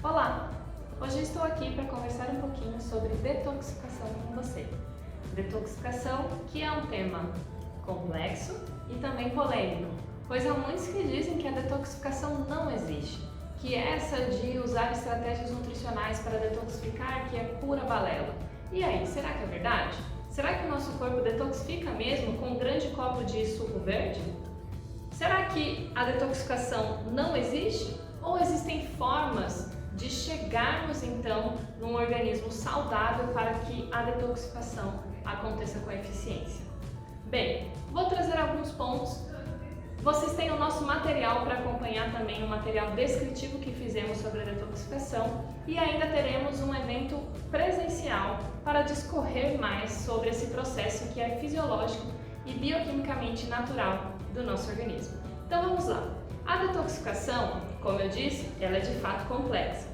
Olá! Hoje estou aqui para conversar um pouquinho sobre detoxificação com você. Detoxificação, que é um tema complexo e também polêmico, pois há muitos que dizem que a detoxificação não existe, que essa de usar estratégias nutricionais para detoxificar que é pura balela. E aí, será que é verdade? Será que o nosso corpo detoxifica mesmo com um grande copo de suco verde? Será que a detoxificação não existe? Ou existem formas de chegarmos então num organismo saudável para que a detoxificação aconteça com eficiência? Bem, vou trazer alguns pontos. Vocês têm o nosso material para acompanhar também, o material descritivo que fizemos sobre a detoxificação, e ainda teremos um evento presencial para discorrer mais sobre esse processo que é fisiológico e bioquimicamente natural do nosso organismo. Então vamos lá. A detoxificação, como eu disse, ela é de fato complexa.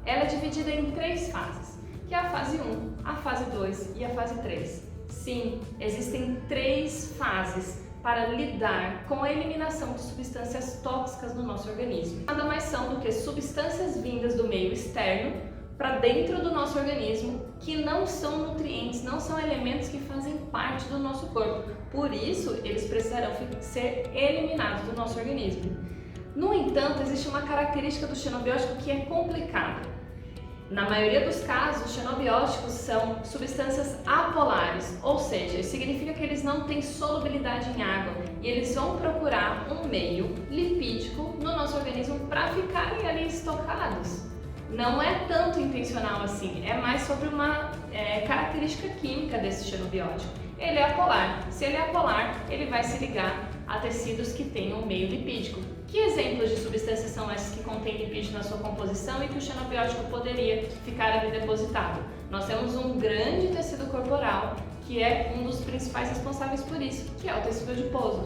Ela é dividida em 3 fases, que é a fase 1, a fase 2 e a fase 3. Sim, existem 3 fases para lidar com a eliminação de substâncias tóxicas no nosso organismo. Nada mais são do que substâncias vindas do meio externo para dentro do nosso organismo, que não são nutrientes, não são elementos que fazem parte do nosso corpo. Por isso, eles precisarão ser eliminados do nosso organismo. No entanto, existe uma característica do xenobiótico que é complicada. Na maioria dos casos, os xenobióticos são substâncias apolares, ou seja, isso significa que eles não têm solubilidade em água e eles vão procurar um meio lipídico no nosso organismo para ficarem ali estocados. Não é tanto intencional assim, é mais sobre uma característica química desse xenobiótico. Ele é apolar. Se ele é apolar, ele vai se ligar a tecidos que tenham um meio lipídico. Que exemplos de substâncias são essas que contêm lipídio na sua composição e que o xenobiótico poderia ficar ali depositado? Nós temos um grande tecido corporal que é um dos principais responsáveis por isso, que é o tecido adiposo.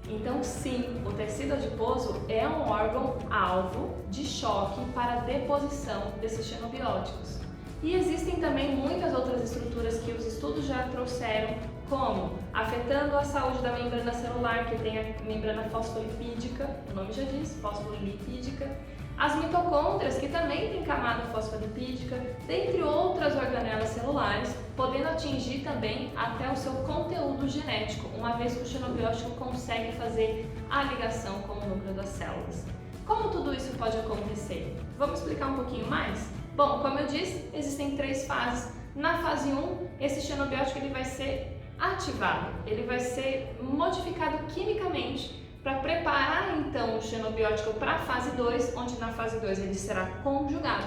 Então sim, o tecido adiposo é um órgão-alvo de choque para a deposição desses xenobióticos. E existem também muitas outras estruturas que os estudos já trouxeram, como afetando a saúde da membrana celular, que tem a membrana fosfolipídica, o nome já diz, fosfolipídica, as mitocôndrias, que também têm camada fosfolipídica, dentre outras organelas celulares, podendo atingir também até o seu conteúdo genético, uma vez que o xenobiótico consegue fazer a ligação com o núcleo das células. Como tudo isso pode acontecer? Vamos explicar um pouquinho mais? Bom, como eu disse, existem 3 fases. Na fase 1, esse xenobiótico ele vai ser ativado, ele vai ser modificado quimicamente para preparar então o xenobiótico para a fase 2, onde na fase 2 ele será conjugado.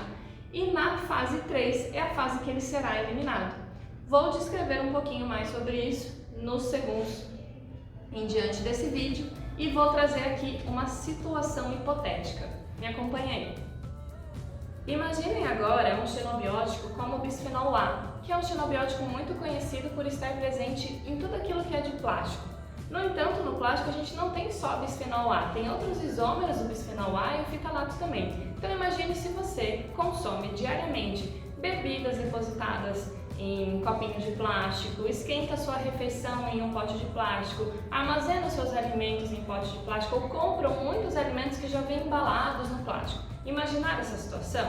E na fase 3 é a fase que ele será eliminado. Vou descrever um pouquinho mais sobre isso nos segundos em diante desse vídeo e vou trazer aqui uma situação hipotética. Me acompanhe aí. Imaginem agora um xenobiótico como o bisfenol A, que é um xenobiótico muito conhecido por estar presente em tudo aquilo que é de plástico. No entanto, no plástico a gente não tem só bisfenol A, tem outros isômeros do bisfenol A e o fitalato também. Então imagine se você consome diariamente bebidas depositadas em copinhos de plástico, esquenta sua refeição em um pote de plástico, armazena os seus alimentos em potes de plástico ou compram muitos alimentos que já vêm embalados no plástico. Imaginar essa situação?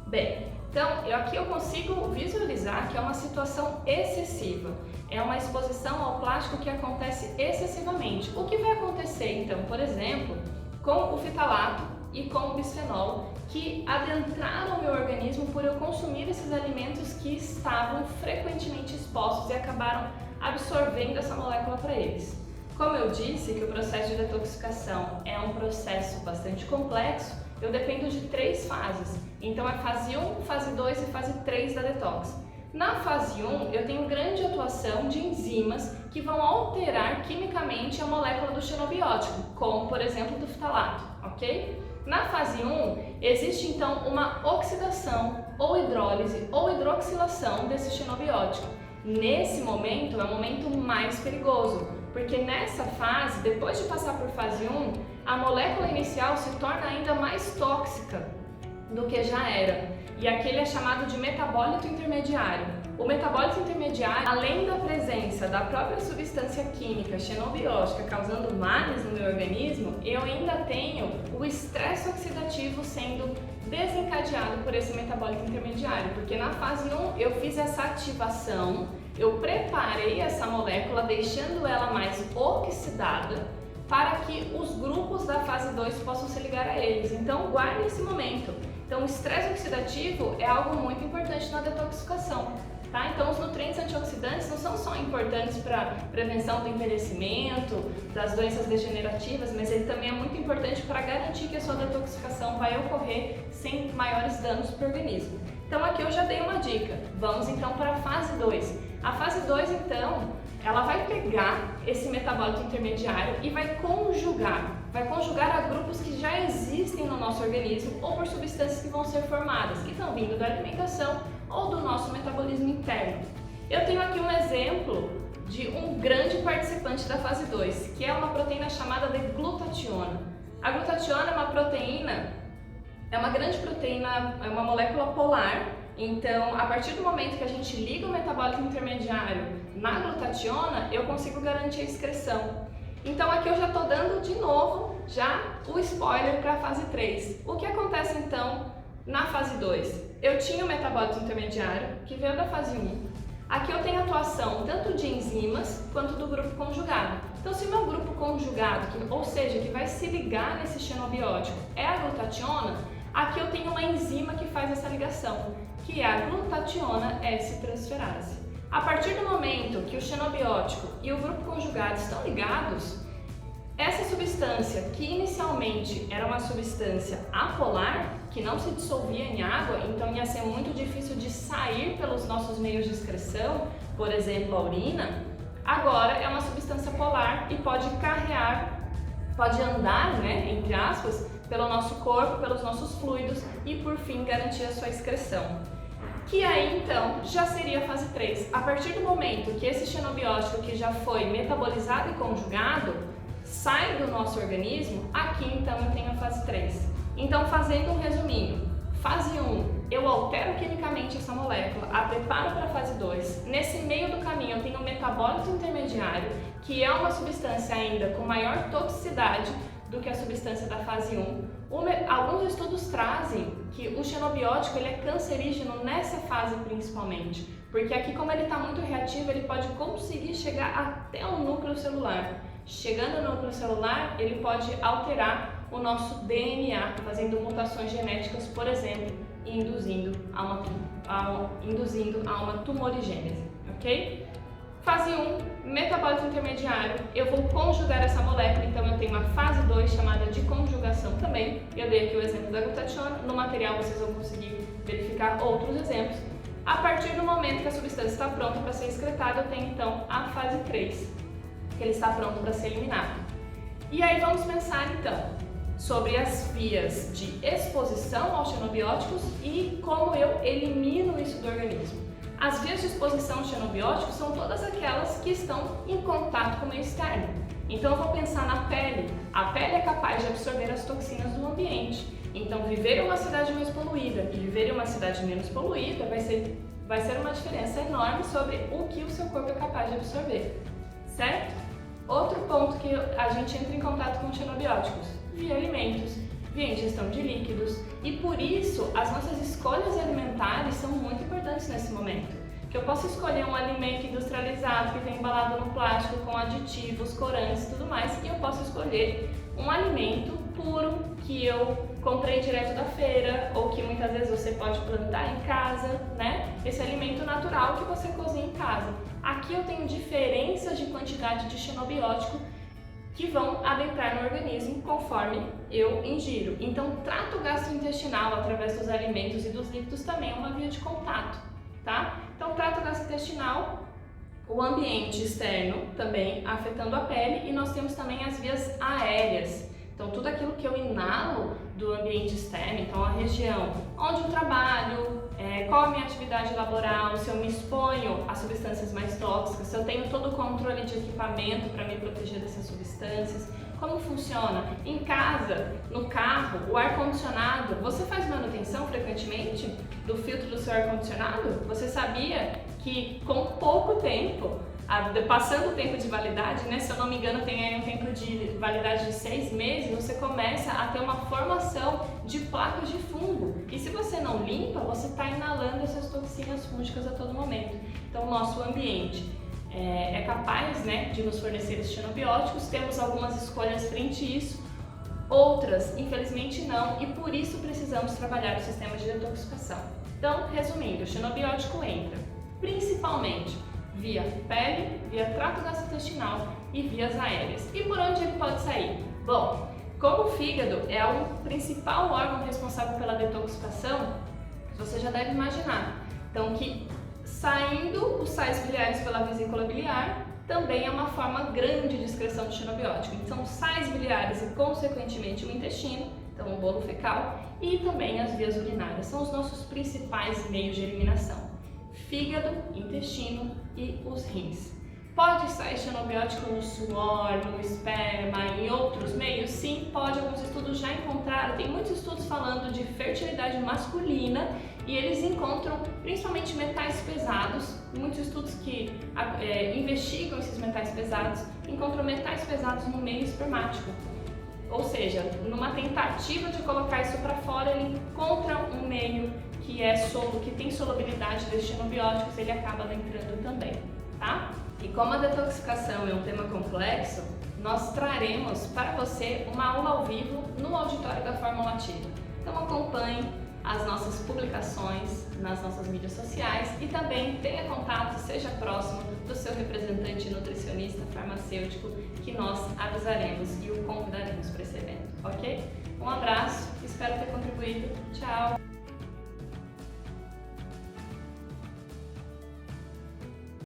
Bem, então aqui eu consigo visualizar que é uma situação excessiva. É uma exposição ao plástico que acontece excessivamente. O que vai acontecer então, por exemplo, com o fitalato e com o bisfenol, que adentraram o meu organismo por eu consumir esses alimentos que estavam frequentemente expostos e acabaram absorvendo essa molécula para eles. Como eu disse que o processo de detoxificação é um processo bastante complexo, eu dependo de 3 fases. Então é fase 1, fase 2 e fase 3 da detox. Na fase 1, eu tenho grande atuação de enzimas que vão alterar quimicamente a molécula do xenobiótico, como por exemplo do fitalato, ok? Na fase 1, existe então uma oxidação ou hidrólise ou hidroxilação desse xenobiótico. Nesse momento é o momento mais perigoso, porque nessa fase, depois de passar por fase 1, a molécula inicial se torna ainda mais tóxica do que já era. E aquele é chamado de metabólito intermediário. O metabólito intermediário, além da presença da própria substância química xenobiótica causando males no meu organismo, eu ainda tenho o estresse oxidativo sendo desencadeado por esse metabólico intermediário, porque na fase 1 eu fiz essa ativação, eu preparei essa molécula deixando ela mais oxidada para que os grupos da fase 2 possam se ligar a eles. Então guarde esse momento. Então o estresse oxidativo é algo muito importante na detoxificação. Tá? Então os nutrientes antioxidantes não são só importantes para a prevenção do envelhecimento, das doenças degenerativas, mas ele também é muito importante para garantir que a sua detoxificação vai ocorrer sem maiores danos para o organismo. Então aqui eu já dei uma dica. Vamos então para a fase 2. A fase 2 então, ela vai pegar esse metabólito intermediário e vai conjugar a grupos que já existem no nosso organismo ou por substâncias que vão ser formadas, que estão vindo da alimentação ou do nosso metabolismo interno. Eu tenho aqui um exemplo de um grande participante da fase 2, que é uma proteína chamada de glutationa. A glutationa é uma proteína, é uma grande proteína, é uma molécula polar. Então, a partir do momento que a gente liga o metabólito intermediário na glutationa, eu consigo garantir a excreção. Então aqui eu já estou dando de novo já o spoiler para a fase 3. O que acontece então na fase 2? Eu tinha o metabólito intermediário que veio da fase 1. Aqui eu tenho atuação tanto de enzimas quanto do grupo conjugado. Então se o meu grupo conjugado, ou seja, que vai se ligar nesse xenobiótico, é a glutationa, aqui eu tenho uma enzima que faz essa ligação, que é a glutationa S-transferase. A partir do momento que o xenobiótico e o grupo conjugado estão ligados, essa substância, que inicialmente era uma substância apolar, que não se dissolvia em água, então ia ser muito difícil de sair pelos nossos meios de excreção, por exemplo, a urina, agora é uma substância polar e pode andar, né, entre aspas, pelo nosso corpo, pelos nossos fluidos e, por fim, garantir a sua excreção. Que aí, então, já seria a fase 3. A partir do momento que esse xenobiótico que já foi metabolizado e conjugado sai do nosso organismo, aqui, então, eu tenho a fase 3. Então, fazendo um resuminho, fase 1, eu altero quimicamente essa molécula, a preparo para a fase 2. Nesse meio do caminho, eu tenho o metabólito intermediário, que é uma substância ainda com maior toxicidade do que a substância da fase 1. Alguns estudos trazem que o xenobiótico ele é cancerígeno nessa fase principalmente, porque aqui, como ele está muito reativo, ele pode conseguir chegar até o núcleo celular. Chegando no núcleo celular, ele pode alterar o nosso DNA, fazendo mutações genéticas, por exemplo, e induzindo a uma tumorigênese, ok? Fase 1, metabólito intermediário, eu vou conjugar essa molécula, então eu tenho uma fase 2 chamada de conjugação também. Eu dei aqui o exemplo da glutationa, no material vocês vão conseguir verificar outros exemplos. A partir do momento que a substância está pronta para ser excretada, eu tenho então a fase 3, que ele está pronto para ser eliminado. E aí vamos pensar então sobre as vias de exposição aos xenobióticos e como eu elimino isso do organismo. As vias de exposição aos xenobióticos são todas aquelas que estão em contato com o meio externo. Então eu vou pensar na pele. A pele é capaz de absorver as toxinas do ambiente. Então viver em uma cidade mais poluída e viver em uma cidade menos poluída vai ser uma diferença enorme sobre o que o seu corpo é capaz de absorver, certo? Outro ponto que a gente entra em contato com xenobióticos, via alimentos, via ingestão de líquidos, e por isso as nossas escolhas alimentares são muito importantes nesse momento. Que eu posso escolher um alimento industrializado que vem embalado no plástico com aditivos, corantes e tudo mais, e eu posso escolher um alimento puro que eu comprei direto da feira ou que muitas vezes você pode plantar em casa, né? Esse alimento natural que você cozinha em casa. Aqui eu tenho diferenças de quantidade de xenobiótico que vão adentrar no organismo conforme eu ingiro. Então, trato gastrointestinal através dos alimentos e dos líquidos também é uma via de contato, tá? Então, trato gastrointestinal, o ambiente externo também afetando a pele, e nós temos também as vias aéreas. Então, tudo aquilo que eu inalo do ambiente externo, então a região onde eu trabalho, qual a minha atividade laboral, se eu me exponho a substâncias mais tóxicas, se eu tenho todo o controle de equipamento para me proteger dessas substâncias, como funciona? Em casa, no carro, o ar-condicionado, você faz manutenção frequentemente do filtro do seu ar-condicionado? Você sabia que com pouco tempo passando o tempo de validade, né, se eu não me engano tem aí um tempo de validade de 6 meses, você começa a ter uma formação de placas de fungo. E se você não limpa, você está inalando essas toxinas fúngicas a todo momento. Então o nosso ambiente é capaz, né, de nos fornecer esses xenobióticos, temos algumas escolhas frente a isso, outras infelizmente não, e por isso precisamos trabalhar o sistema de detoxificação. Então, resumindo, o xenobiótico entra principalmente via pele, via trato gastrointestinal e vias aéreas. E por onde ele pode sair? Bom, como o fígado é o principal órgão responsável pela detoxificação, você já deve imaginar. Então, que saindo os sais biliares pela vesícula biliar também é uma forma grande de excreção de xenobiótico. Então, sais biliares e, consequentemente, o intestino, então o bolo fecal, e também as vias urinárias são os nossos principais meios de eliminação. Fígado, intestino e os rins. Pode sair xenobiótico no suor, no esperma, em outros meios? Sim, pode. Alguns estudos já encontraram, tem muitos estudos falando de fertilidade masculina e eles encontram principalmente metais pesados. Muitos estudos que investigam esses metais pesados encontram metais pesados no meio espermático. Ou seja, numa tentativa de colocar isso para fora, ele encontra um meio que que tem solubilidade desses xenobióticos, ele acaba entrando também, tá? E como a detoxificação é um tema complexo, nós traremos para você uma aula ao vivo no auditório da Fórmula Ativa. Então acompanhe as nossas publicações nas nossas mídias sociais e também tenha contato, seja próximo do seu representante nutricionista, farmacêutico, que nós avisaremos e o convidaremos para esse evento, ok? Um abraço, espero ter contribuído. Tchau!